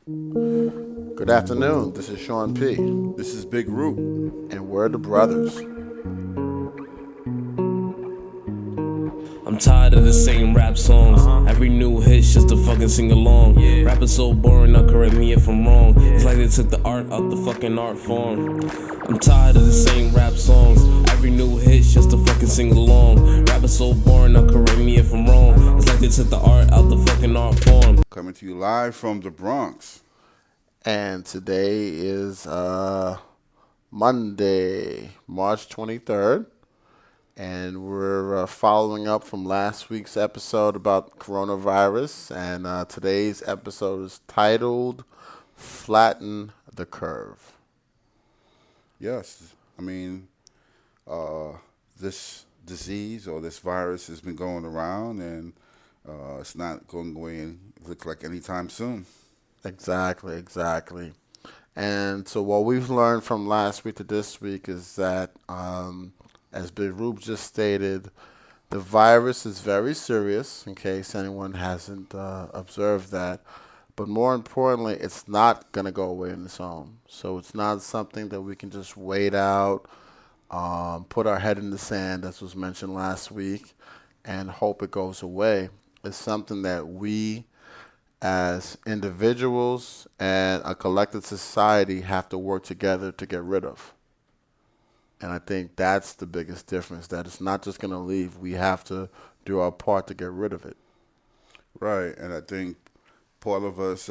Good afternoon. This is Sean P. This is Big Root. And we're the brothers. I'm tired of the same rap songs. Every new hit's just to fucking sing along. Rap is so boring, now correct me if I'm wrong. It's like they took the art out the fucking art form. I'm tired of the same rap songs. Every new hit's just to fucking sing along. Rap is so boring, now correct me if I'm wrong. It's like they took the art out the fucking art form. Coming to you live from the Bronx. And today is Monday, March 23rd. And we're following up from last week's episode about coronavirus. And today's episode is titled Flatten the Curve. Yes, I mean, uh, this disease or this virus has been going around and it's not going away and look like anytime soon. Exactly. And so what we've learned from last week to this week is that, as Big Rube just stated, the virus is very serious, in case anyone hasn't observed that. But more importantly, it's not going to go away on its own. So it's not something that we can just wait out, put our head in the sand, as was mentioned last week, and hope it goes away. It's something that we as individuals and a collective society have to work together to get rid of. And I think that's the biggest difference, that it's not just going to leave. We have to do our part to get rid of it. Right, and I think part of us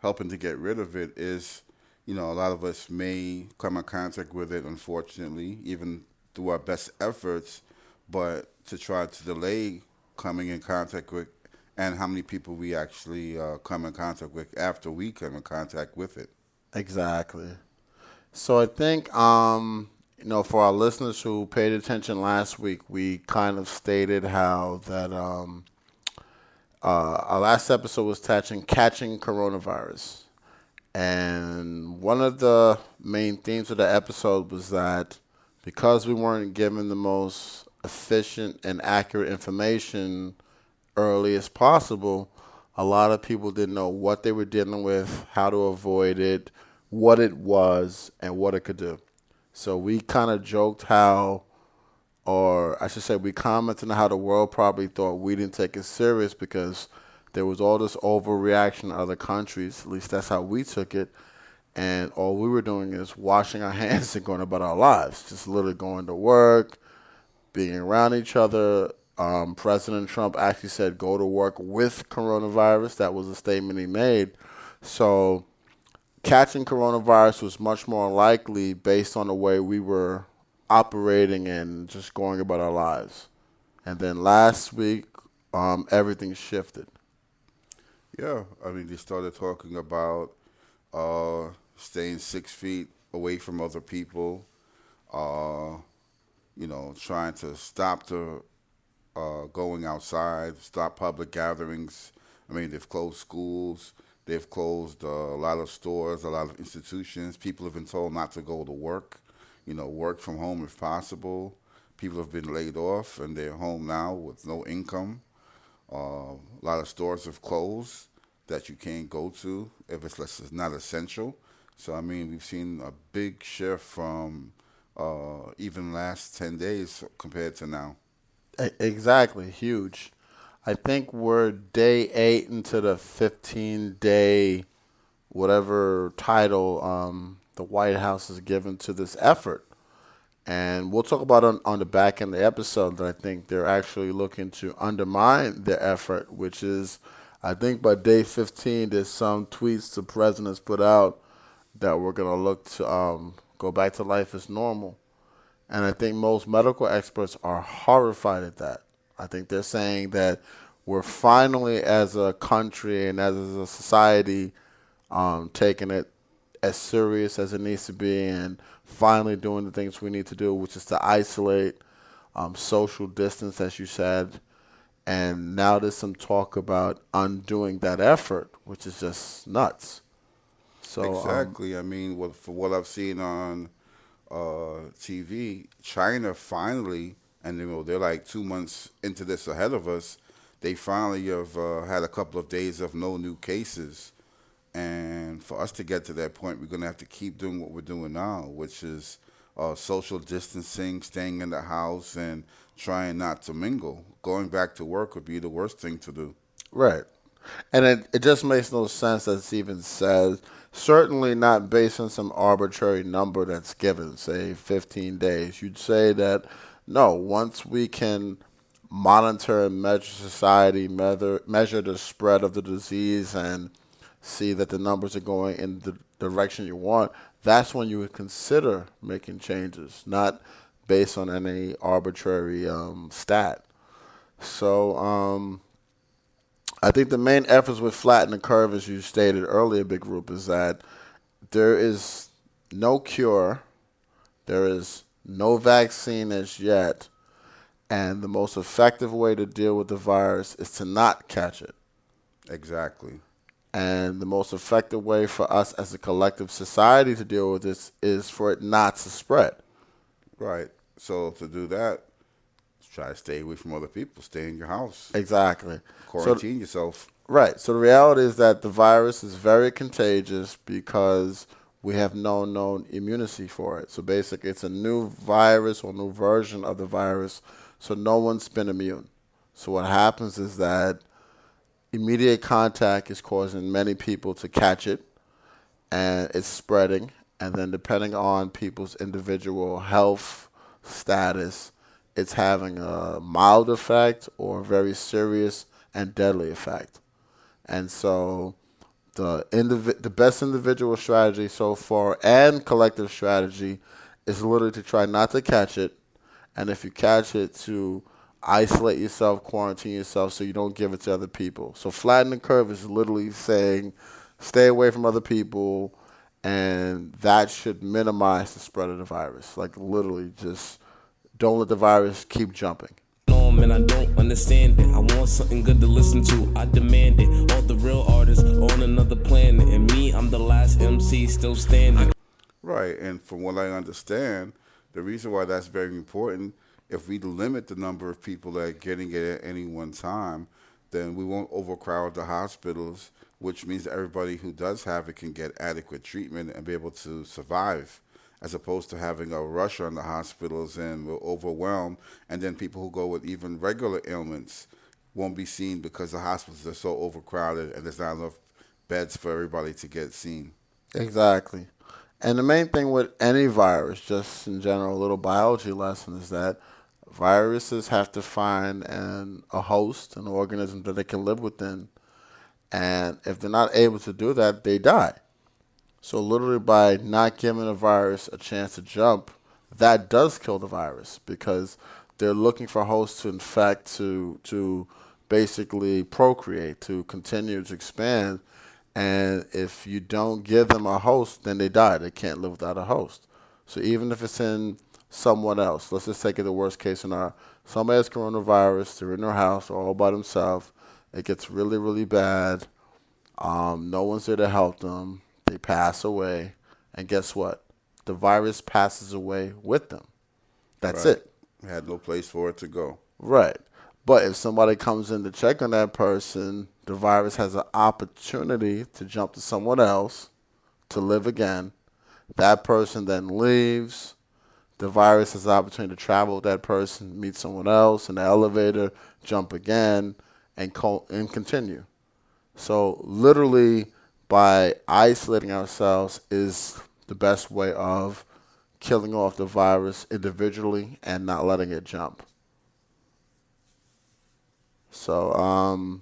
helping to get rid of it is, a lot of us may come in contact with it, unfortunately, even through our best efforts, but to try to delay coming in contact with and how many people we actually come in contact with after we come in contact with it. Exactly. So I think, for our listeners who paid attention last week, we kind of stated how that our last episode was catching coronavirus. And one of the main themes of the episode was that because we weren't given the most efficient and accurate information early as possible, a lot of people didn't know what they were dealing with, how to avoid it, what it was, and what it could do. So we kind of joked how, or I should say, we commented on how the world probably thought we didn't take it serious because there was all this overreaction in other countries. At least that's how we took it. And all we were doing is washing our hands and going about our lives, just literally going to work, being around each other. President Trump actually said go to work with coronavirus. That was a statement he made. So catching coronavirus was much more likely based on the way we were operating and just going about our lives. And then last week, everything shifted. Yeah, I mean, they started talking about staying 6 feet away from other people, uh, trying to stop the going outside, stop public gatherings. I mean, they've closed schools, they've closed a lot of stores, a lot of institutions. People have been told not to go to work, work from home if possible. People have been laid off and they're home now with no income. A lot of stores have closed that you can't go to if it's not essential. So, I mean, we've seen a big shift from even last 10 days compared to now. Exactly, huge. I think we're day 8 into the 15-day, whatever title the White House has given to this effort. And we'll talk about on the back end of the episode that I think they're actually looking to undermine their effort, which is, I think by day 15, there's some tweets the president's put out that we're going to look to go back to life as normal. And I think most medical experts are horrified at that. I think they're saying that we're finally, as a country and as a society, taking it as serious as it needs to be and finally doing the things we need to do, which is to isolate, social distance, as you said. And now there's some talk about undoing that effort, which is just nuts. So, Exactly. I mean, for what I've seen on TV, China finally, and they're like 2 months into this ahead of us. They finally have had a couple of days of no new cases, And for us to get to that point, we're going to have to keep doing what we're doing now, which is social distancing, staying in the house, and trying not to mingle. Going back to work would be the worst thing to do. Right. And it just makes no sense that it's even said, certainly not based on some arbitrary number that's given, say 15 days. You'd say that, no, once we can monitor and measure society, measure the spread of the disease, and see that the numbers are going in the direction you want, that's when you would consider making changes, not based on any arbitrary stat. So, I think the main efforts with Flatten the Curve, as you stated earlier, Big Group, is that there is no cure, there is no vaccine as yet, and the most effective way to deal with the virus is to not catch it. Exactly. And the most effective way for us as a collective society to deal with this is for it not to spread. Right. So to do that, try to stay away from other people. Stay in your house. Exactly. Quarantine yourself. Right. So the reality is that the virus is very contagious because we have no known immunity for it. So basically, it's a new virus or new version of the virus. So no one's been immune. So what happens is that immediate contact is causing many people to catch it, and it's spreading. And then depending on people's individual health status, it's having a mild effect or a very serious and deadly effect. And so the best individual strategy so far and collective strategy is literally to try not to catch it, and if you catch it, to isolate yourself, quarantine yourself so you don't give it to other people. So Flatten the Curve is literally saying stay away from other people, and that should minimize the spread of the virus. Like literally just don't let the virus keep jumping. And I don't understand it. I want something good to listen to. I demand it. All the real artists on another planet, and me, I'm the last MC still standing. Right. And from what I understand, the reason why that's very important, if we limit the number of people that are getting it at any one time, then we won't overcrowd the hospitals, which means that everybody who does have it can get adequate treatment and be able to survive, as opposed to having a rush on the hospitals and we're overwhelmed, and then people who go with even regular ailments won't be seen because the hospitals are so overcrowded and there's not enough beds for everybody to get seen. Exactly. And the main thing with any virus, just in general, a little biology lesson, is that viruses have to find a host, an organism that they can live within. And if they're not able to do that, they die. So literally by not giving a virus a chance to jump, that does kill the virus because they're looking for hosts to infect, to basically procreate, to continue to expand. And if you don't give them a host, then they die. They can't live without a host. So even if it's in someone else, let's just take it the worst case scenario. Somebody has coronavirus, they're in their house all by themselves. It gets really, really bad. No one's there to help them. They pass away. And guess what? The virus passes away with them. That's Right. it. Had no place for it to go. Right. But if somebody comes in to check on that person, the virus has an opportunity to jump to someone else to live again. That person then leaves. The virus has the opportunity to travel with that person, meet someone else in the elevator, jump again, and continue. So literally, by isolating ourselves is the best way of killing off the virus individually and not letting it jump. So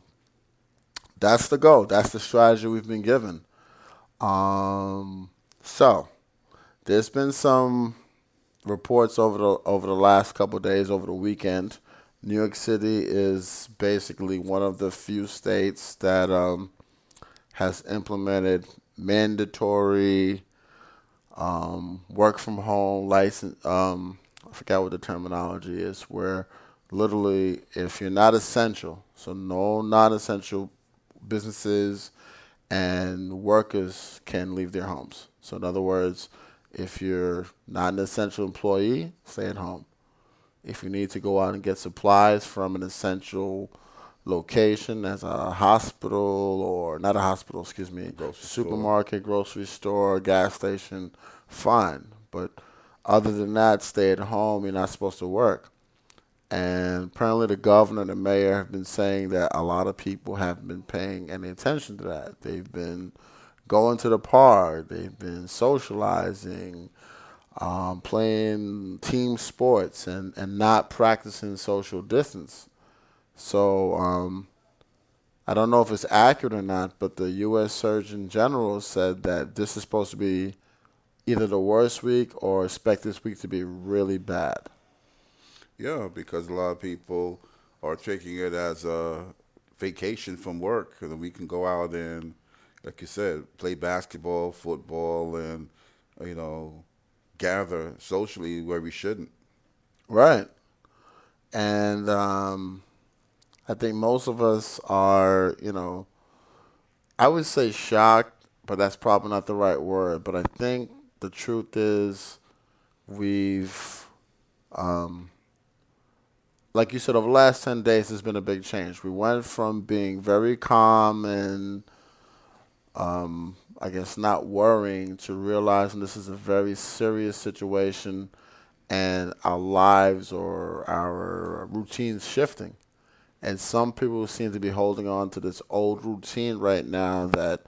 that's the goal. That's the strategy we've been given. So there's been some reports over the last couple of days, over the weekend. New York City is basically one of the few states that has implemented mandatory work from home license. I forgot what the terminology is, where literally if you're not essential, so no non-essential businesses and workers can leave their homes. So in other words, if you're not an essential employee, stay at home. If you need to go out and get supplies from an essential location as a hospital or not a hospital, excuse me, Grocery store. supermarket, grocery store, gas station, fine. But other than that, stay at home. You're not supposed to work. And apparently, the governor and the mayor have been saying that a lot of people haven't been paying any attention to that. They've been going to the park, they've been socializing, playing team sports, and not practicing social distance. So I don't know if it's accurate or not, but the U.S. Surgeon General said that this is supposed to be either the worst week or expect this week to be really bad. Yeah, because a lot of people are taking it as a vacation from work, and then we can go out and, like you said, play basketball, football, and you know, gather socially where we shouldn't. Right. And I think most of us are, I would say shocked, but that's probably not the right word. But I think the truth is we've, um, like you said, over the last 10 days, there's been a big change. We went from being very calm and, I guess, not worrying to realizing this is a very serious situation and our lives or our routines shifting. And some people seem to be holding on to this old routine right now that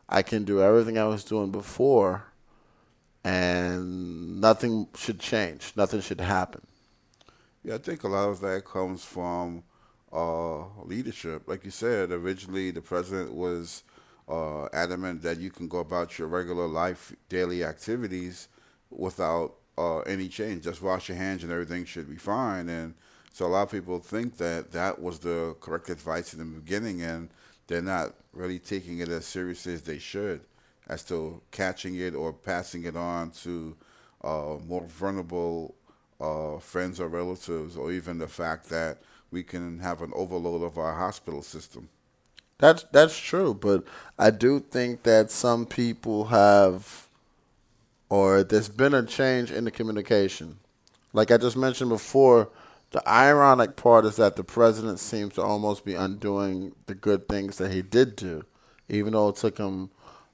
I can do everything I was doing before and nothing should change. Nothing should happen. Yeah, I think a lot of that comes from leadership. Like you said, originally the president was adamant that you can go about your regular life, daily activities without any change. Just wash your hands and everything should be fine. And so a lot of people think that that was the correct advice in the beginning, and they're not really taking it as seriously as they should, as to catching it or passing it on to more vulnerable friends or relatives, or even the fact that we can have an overload of our hospital system. That's true, but I do think that some people have, or there's been a change in the communication. Like I just mentioned before, the ironic part is that the president seems to almost be undoing the good things that he did do, even though it took him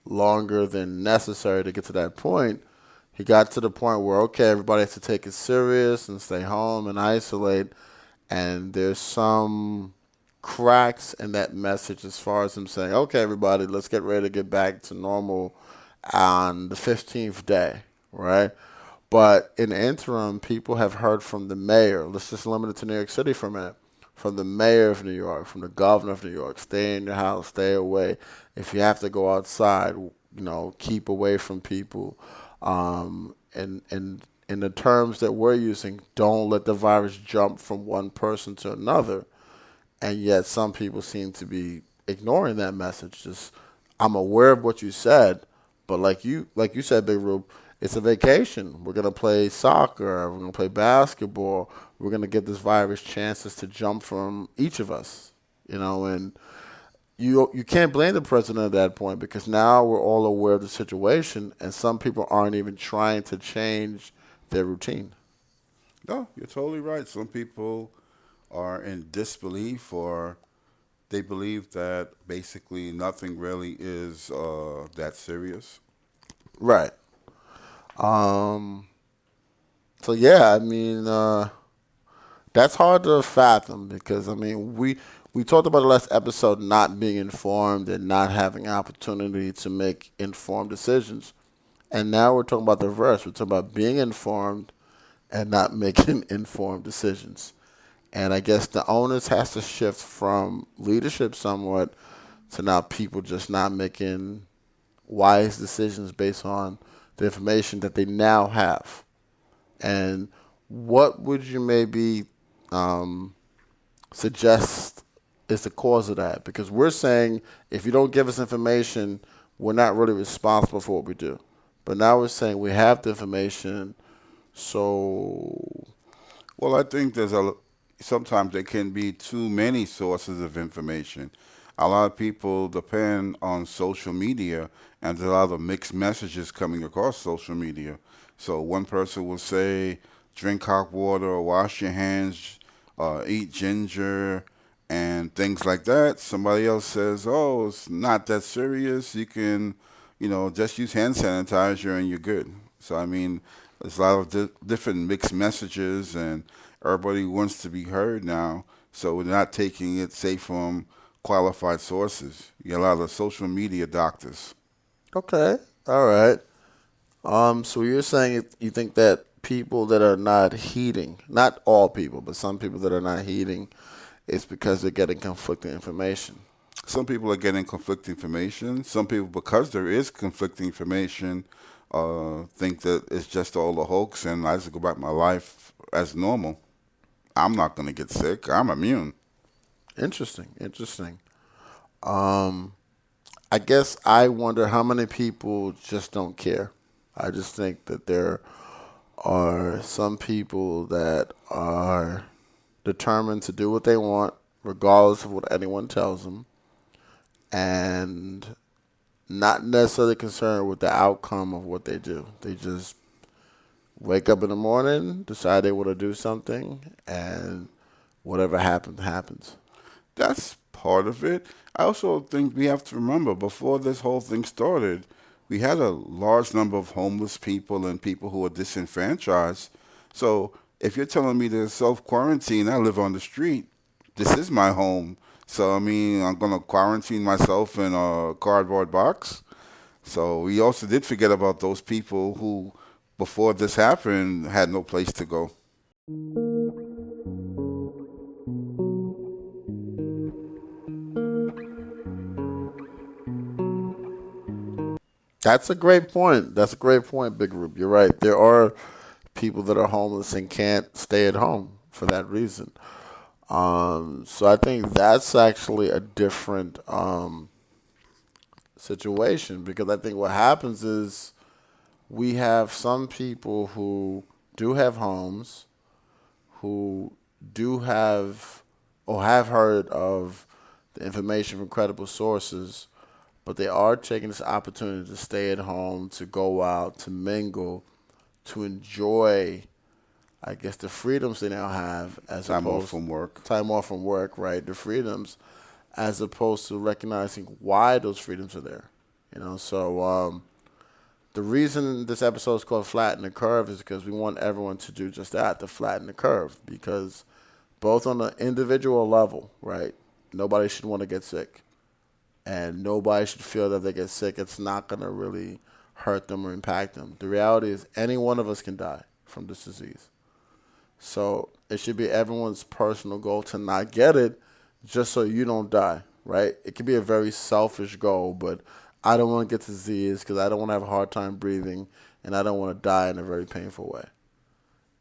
longer than necessary to get to that point. He got to the point where, okay, everybody has to take it serious and stay home and isolate. And there's some cracks in that message as far as him saying, okay, everybody, let's get ready to get back to normal on the 15th day, right? But in the interim, people have heard from the mayor. Let's just limit it to New York City for a minute. From the mayor of New York, from the governor of New York, stay in your house, stay away. If you have to go outside, keep away from people. And in the terms that we're using, don't let the virus jump from one person to another. And yet, some people seem to be ignoring that message. Just, I'm aware of what you said, but like you said, Big Rube, it's a vacation. We're gonna play soccer. We're gonna play basketball. We're gonna give this virus chances to jump from each of us. And you can't blame the president at that point because now we're all aware of the situation, and some people aren't even trying to change their routine. No, you're totally right. Some people are in disbelief, or they believe that basically nothing really is that serious. Right. Um. So yeah, I mean, that's hard to fathom because I mean we talked about the last episode not being informed and not having opportunity to make informed decisions, and now we're talking about the reverse. We're talking about being informed and not making informed decisions. And I guess the onus has to shift from leadership somewhat to now people just not making wise decisions based on the information that they now have. And what would you maybe um, suggest is the cause of that? Because we're saying if you don't give us information, we're not really responsible for what we do. But now we're saying we have the information, so Well, I think sometimes there can be too many sources of information. A lot of people depend on social media, and there's a lot of mixed messages coming across social media. So one person will say, drink hot water, wash your hands, eat ginger, and things like that. Somebody else says, "Oh, it's not that serious. You can, just use hand sanitizer and you're good." So I mean, there's a lot of different mixed messages, and everybody wants to be heard now. So we're not taking it, say, from qualified sources. You get a lot of social media doctors. Okay. All right. So you're saying you think that people that are not heeding, not all people, but some people that are not heeding, it's because they're getting conflicting information. Some people are getting conflicting information. Some people, because there is conflicting information, think that it's just all a hoax, and I just go back my life as normal. I'm not going to get sick. I'm immune. Interesting. Interesting. Um, I guess I wonder how many people just don't care. I just think that there are some people that are determined to do what they want, regardless of what anyone tells them, and not necessarily concerned with the outcome of what they do. They just wake up in the morning, decide they want to do something, and whatever happens, happens. That's part of it. I also think we have to remember before this whole thing started, we had a large number of homeless people and people who are disenfranchised. So if you're telling me to self quarantine, I live on the street. This is my home. So I mean, I'm gonna quarantine myself in a cardboard box. So we also did forget about those people who, before this happened, had no place to go. That's a great point. That's a great point, Big Group. You're right. There are people that are homeless and can't stay at home for that reason. So I think that's actually a different situation because I think what happens is we have some people who do have homes, who do have or have heard of the information from credible sources, but they are taking this opportunity to stay at home, to go out, to mingle, to enjoy, I guess, the freedoms they now have as Time off opposed from work. time off from work, right? The freedoms, as opposed to recognizing why those freedoms are there. So the reason this episode is called Flatten the Curve is because we want everyone to do just that, to flatten the curve. Because both on the individual level, right, nobody should want to get sick. And nobody should feel that if they get sick, it's not going to really hurt them or impact them. The reality is any one of us can die from this disease. So it should be everyone's personal goal to not get it just so you don't die, right? It could be a very selfish goal, but I don't want to get disease because I don't want to have a hard time breathing and I don't want to die in a very painful way.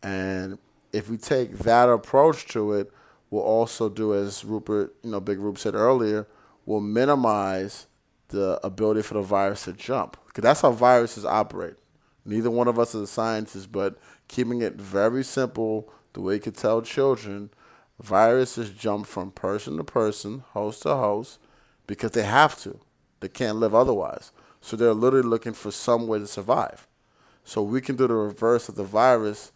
And if we take that approach to it, we'll also do as Rupert, Big Rube said earlier, we'll minimize the ability for the virus to jump. Because that's how viruses operate. Neither one of us is a scientist, but keeping it very simple, the way you could tell children, viruses jump from person to person, host to host, because they have to. They can't live otherwise. So they're literally looking for some way to survive. So we can do the reverse of the virus,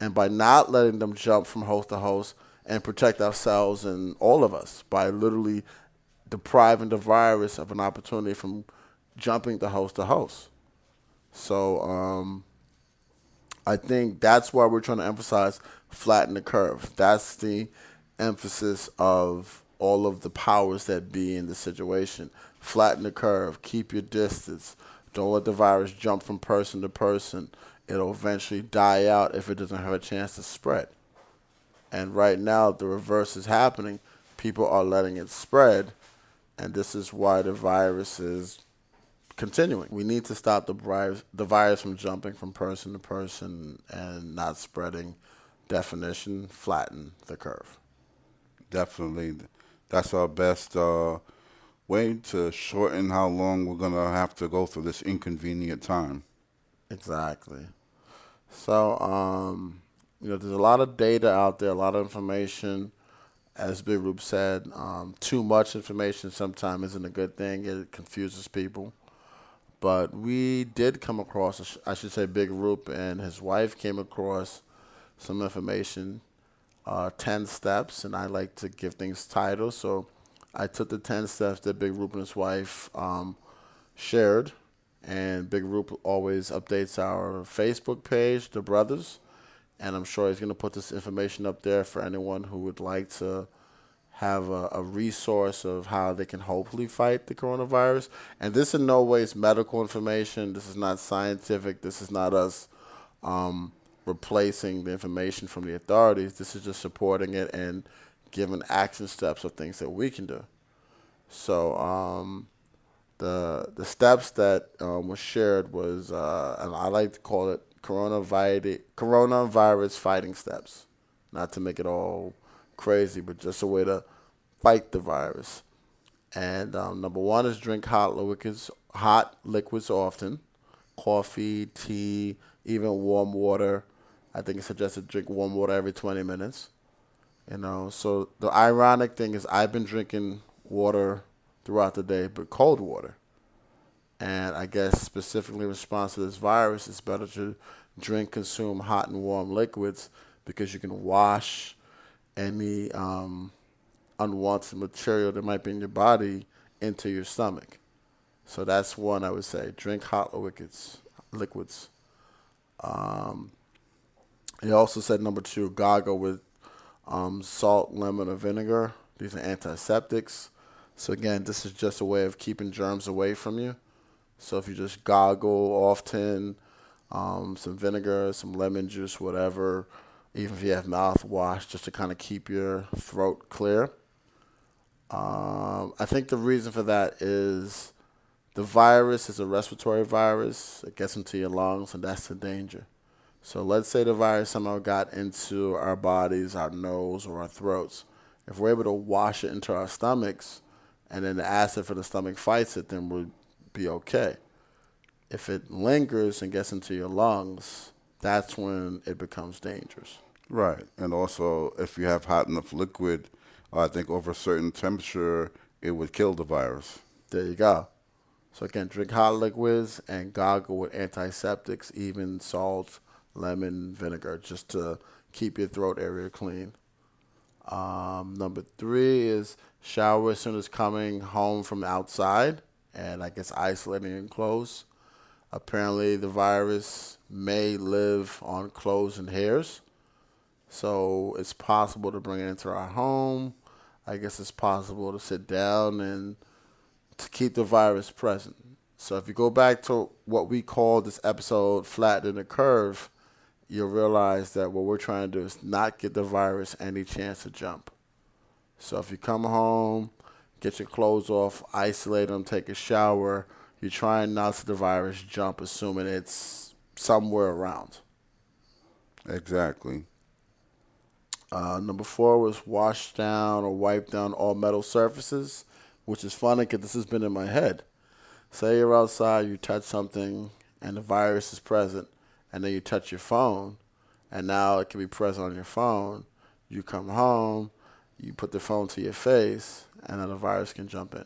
and by not letting them jump from host to host and protect ourselves and all of us by literally depriving the virus of an opportunity from jumping to host. So I think that's why we're trying to emphasize flatten the curve. That's the emphasis of all of the powers that be in the situation. Flatten the curve. Keep your distance. Don't let the virus jump from person to person. It'll eventually die out if it doesn't have a chance to spread. And right now, the reverse is happening. People are letting it spread, and this is why the virus is continuing. We need to stop the virus from jumping from person to person and not spreading. Definition, flatten the curve. Definitely. That's our best way to shorten how long we're going to have to go through this inconvenient time. Exactly. So, there's a lot of data out there, a lot of information. As Big Rube said, too much information sometimes isn't a good thing. It confuses people. But we did come across, I should say, Big Rube and his wife came across some information 10 steps, and I like to give things titles. So I took the 10 steps that Big Rupe and his wife shared, and Big Rupe always updates our Facebook page, The Brothers, and I'm sure he's going to put this information up there for anyone who would like to have a resource of how they can hopefully fight the coronavirus. And this in no way is medical information. This is not scientific. This is not us replacing the information from the authorities. This is just supporting it and giving action steps of things that we can do. So the steps that was shared was, and I like to call it coronavirus fighting steps. Not to make it all crazy, but just a way to fight the virus. And number one is drink hot liquids often, coffee, tea, even warm water. I think it's suggested drink warm water every 20 minutes. So the ironic thing is I've been drinking water throughout the day, but cold water. And I guess specifically in response to this virus, it's better to consume hot and warm liquids because you can wash any unwanted material that might be in your body into your stomach. So that's one I would say. Drink hot liquids. He also said number two, gargle with salt, lemon, or vinegar. These are antiseptics. So again, this is just a way of keeping germs away from you. So if you just gargle often, some vinegar, some lemon juice, whatever, even if you have mouthwash, just to kind of keep your throat clear. I think the reason for that is the virus is a respiratory virus. It gets into your lungs, and that's the danger. So let's say the virus somehow got into our bodies, our nose, or our throats. If we're able to wash it into our stomachs, and then the acid for the stomach fights it, then we'll be okay. If it lingers and gets into your lungs, that's when it becomes dangerous. Right. And also, if you have hot enough liquid, I think over a certain temperature, it would kill the virus. There you go. So again, drink hot liquids and gargle with antiseptics, even salt, lemon, vinegar, just to keep your throat area clean. Number three is shower as soon as coming home from outside, and I guess isolating and clothes. Apparently, the virus may live on clothes and hairs, so it's possible to bring it into our home. I guess it's possible to sit down and to keep the virus present. So if you go back to what we call this episode, Flatten the Curve, you'll realize that what we're trying to do is not give the virus any chance to jump. So if you come home, get your clothes off, isolate them, take a shower, you're trying not to let the virus jump, assuming it's somewhere around. Exactly. Number four was wash down or wipe down all metal surfaces, which is funny because this has been in my head. Say you're outside, you touch something, and the virus is present, and then you touch your phone, and now it can be present on your phone. You come home, you put the phone to your face, and then the virus can jump in.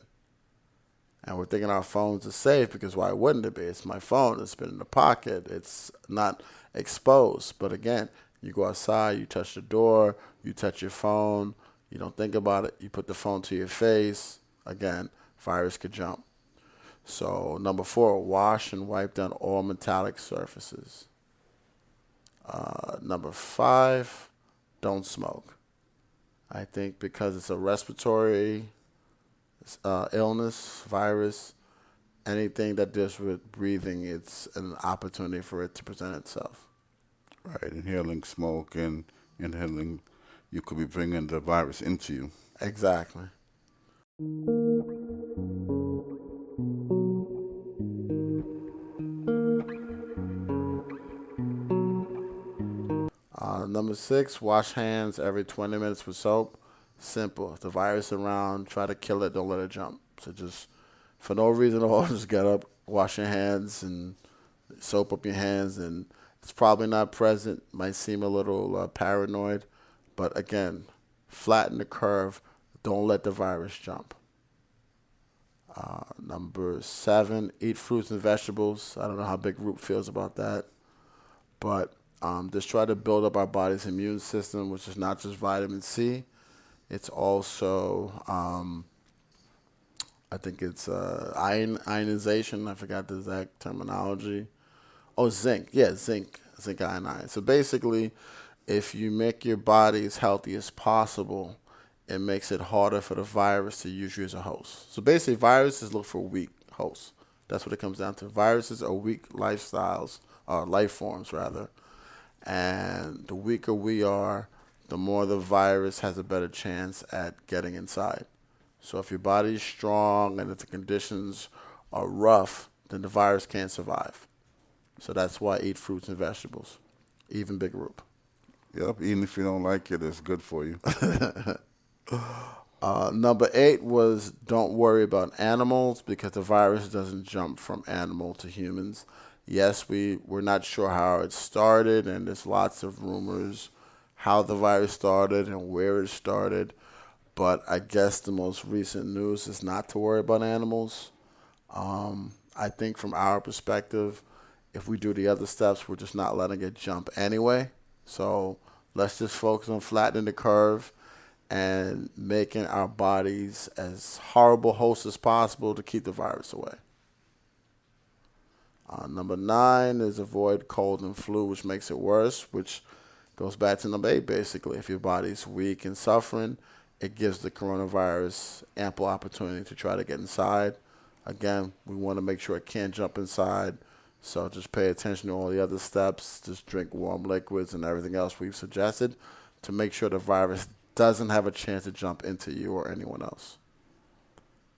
And we're thinking our phones are safe because why wouldn't it be? It's my phone. It's been in the pocket. It's not exposed. But again, you go outside, you touch the door, you touch your phone, you don't think about it, you put the phone to your face. Again, virus could jump. So number four, wash and wipe down all metallic surfaces. Number five, don't smoke. I think because it's a respiratory illness, virus, anything that deals with breathing, it's an opportunity for it to present itself. Right. Inhaling smoke and inhaling, you could be bringing the virus into you. Exactly. Number six, wash hands every 20 minutes with soap. Simple. If the virus is around, try to kill it. Don't let it jump. So just for no reason at all, just get up, wash your hands, and soap up your hands. And it's probably not present. Might seem a little paranoid. But again, flatten the curve. Don't let the virus jump. Number seven, eat fruits and vegetables. I don't know how Big Root feels about that. But Just try to build up our body's immune system, which is not just vitamin C. It's also, I think it's ionization. I forgot the exact terminology. Oh, zinc. Yeah, zinc. Zinc ionized. So basically, if you make your body as healthy as possible, it makes it harder for the virus to use you as a host. So basically, viruses look for weak hosts. That's what it comes down to. Viruses are weak lifestyles, or life forms rather. And the weaker we are, the more the virus has a better chance at getting inside. So if your body is strong and if the conditions are rough, then the virus can't survive. So that's why I eat fruits and vegetables, even Big Root. Yep, even if you don't like it, it's good for you. Number 8 was don't worry about animals because the virus doesn't jump from animal to humans. Yes, we're not sure how it started, and there's lots of rumors how the virus started and where it started. But I guess the most recent news is not to worry about animals. I think from our perspective, if we do the other steps, we're just not letting it jump anyway. So let's just focus on flattening the curve and making our bodies as horrible hosts as possible to keep the virus away. Number 9 is avoid cold and flu, which makes it worse, which goes back to number 8, basically. If your body's weak and suffering, it gives the coronavirus ample opportunity to try to get inside. Again, we want to make sure it can't jump inside. So just pay attention to all the other steps. Just drink warm liquids and everything else we've suggested to make sure the virus doesn't have a chance to jump into you or anyone else.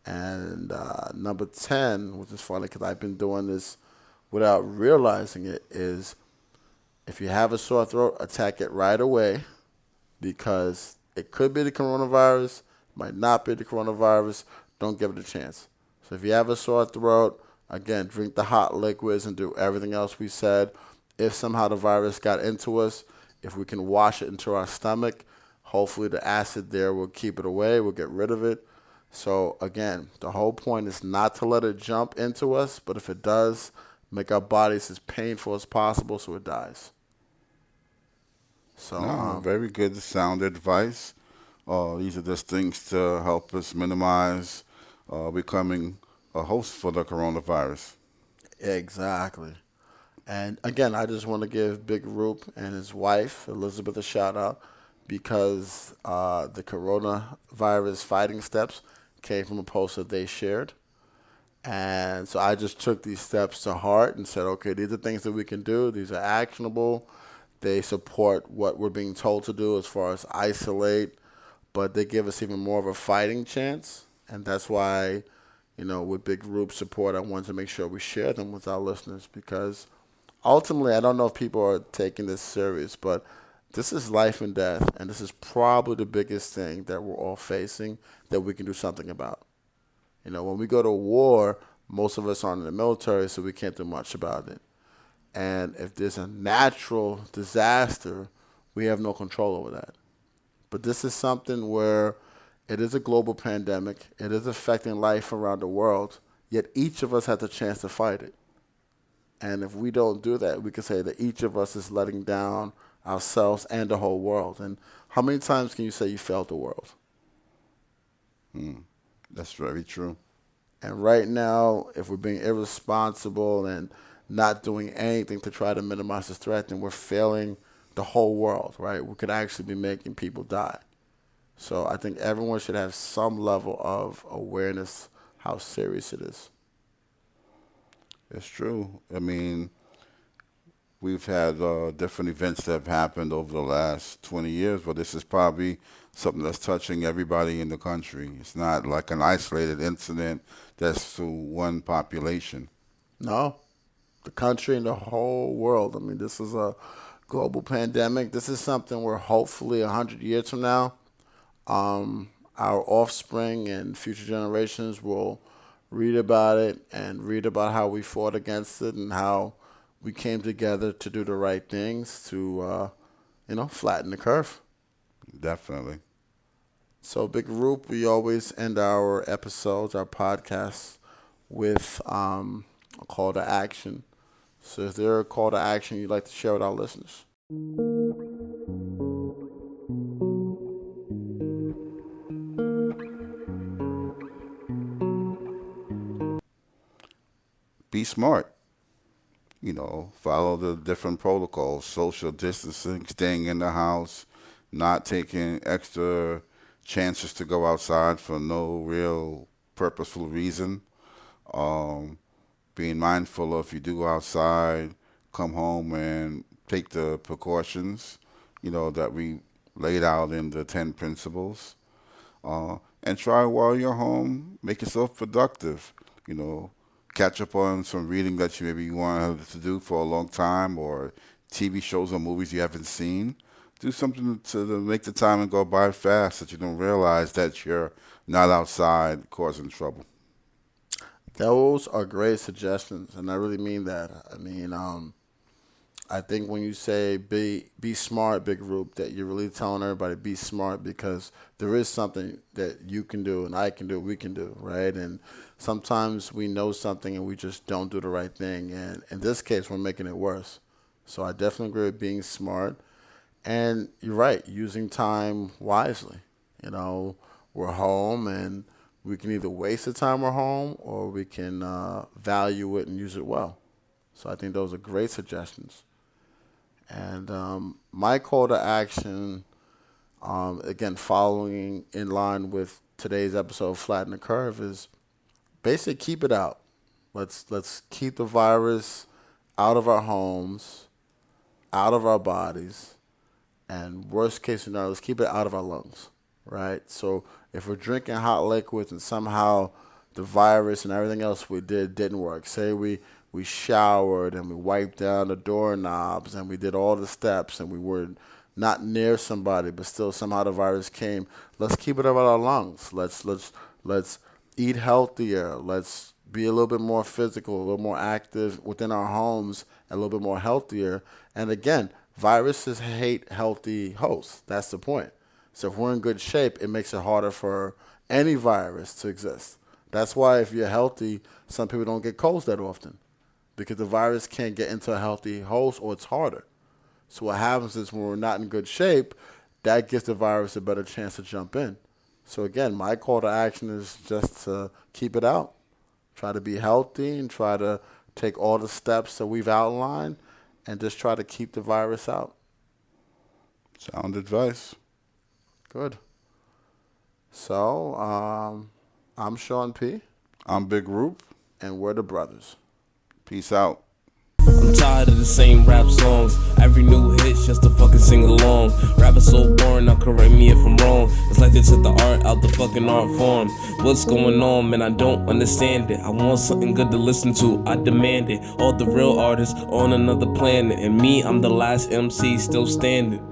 And number 10, which is funny because I've been doing this without realizing it, is if you have a sore throat, attack it right away because it could be the coronavirus, might not be the coronavirus. Don't give it a chance. So if you have a sore throat, again, drink the hot liquids and do everything else we said. If somehow the virus got into us, if we can wash it into our stomach, hopefully the acid there will keep it away. We'll get rid of it. So again, the whole point is not to let it jump into us, but if it does, make our bodies as painful as possible so it dies. So No, very good sound advice. These are just things to help us minimize becoming a host for the coronavirus. exactly. And again, I just want to give Big Roop and his wife, Elizabeth, a shout out because the coronavirus fighting steps came from a post that they shared. And so I just took these steps to heart and said, okay, these are things that we can do. These are actionable. They support what we're being told to do as far as isolate, but they give us even more of a fighting chance. And that's why, with Big Group support, I wanted to make sure we share them with our listeners because ultimately, I don't know if people are taking this serious, but this is life and death, and this is probably the biggest thing that we're all facing that we can do something about. When we go to war, most of us aren't in the military, so we can't do much about it. And if there's a natural disaster, we have no control over that. But this is something where it is a global pandemic. It is affecting life around the world, yet each of us has a chance to fight it. And if we don't do that, we can say that each of us is letting down ourselves and the whole world. And how many times can you say you failed the world? That's very true. And right now, if we're being irresponsible and not doing anything to try to minimize the threat, then we're failing the whole world, right? We could actually be making people die. So I think everyone should have some level of awareness how serious it is. It's true. I mean, we've had different events that have happened over the last 20 years, but this is probably something that's touching everybody in the country. It's not like an isolated incident that's to one population. No, the country and the whole world. I mean, this is a global pandemic. This is something where hopefully 100 years from now, our offspring and future generations will read about it and read about how we fought against it and how we came together to do the right things to, flatten the curve. Definitely. So, Big Roop, we always end our episodes, our podcasts, with a call to action. So, is there a call to action you'd like to share with our listeners? Be smart. Follow the different protocols, social distancing, staying in the house, not taking extra chances to go outside for no real purposeful reason. Um, Being mindful of if you do go outside, come home and take the precautions, that we laid out in the 10 principles. And try while you're home, make yourself productive. You know, catch up on some reading that you maybe wanted to do for a long time, or TV shows or movies you haven't seen. Do something to make the time and go by fast that you don't realize that you're not outside causing trouble. Those are great suggestions, and I really mean that. I think when you say be smart, big group, that you're really telling everybody be smart because there is something that you can do and I can do, we can do, right? And sometimes we know something and we just don't do the right thing, and in this case, we're making it worse. So I definitely agree with being smart, and you're right, using time wisely. You know, we're home and we can either waste the time we're home or we can value it and use it well. So I think those are great suggestions. And my call to action, again, following in line with today's episode of Flatten the Curve, is basically keep it out. Let's keep the virus out of our homes, out of our bodies, and worst case scenario, let's keep it out of our lungs, right? So if we're drinking hot liquids and somehow the virus and everything else we did didn't work, say we showered and we wiped down the doorknobs and we did all the steps and we were not near somebody, but still somehow the virus came. Let's keep it out of our lungs. Let's eat healthier. Let's be a little bit more physical, a little more active within our homes, and a little bit more healthier. And again, viruses hate healthy hosts. That's the point. So if we're in good shape, it makes it harder for any virus to exist. That's why if you're healthy, some people don't get colds that often because the virus can't get into a healthy host or it's harder. So what happens is when we're not in good shape, that gives the virus a better chance to jump in. So again, my call to action is just to keep it out. Try to be healthy and try to take all the steps that we've outlined and just try to keep the virus out. Sound advice. Good. So, I'm Sean P. I'm Big Roop. And we're the brothers. Peace out. I'm tired of the same rap songs. Every new hit's just to fucking sing along. Rap is so boring, now correct me if I'm wrong. It's like they took the art out the fucking art form. What's going on, man? I don't understand it. I want something good to listen to, I demand it. All the real artists on another planet, and me, I'm the last MC still standing.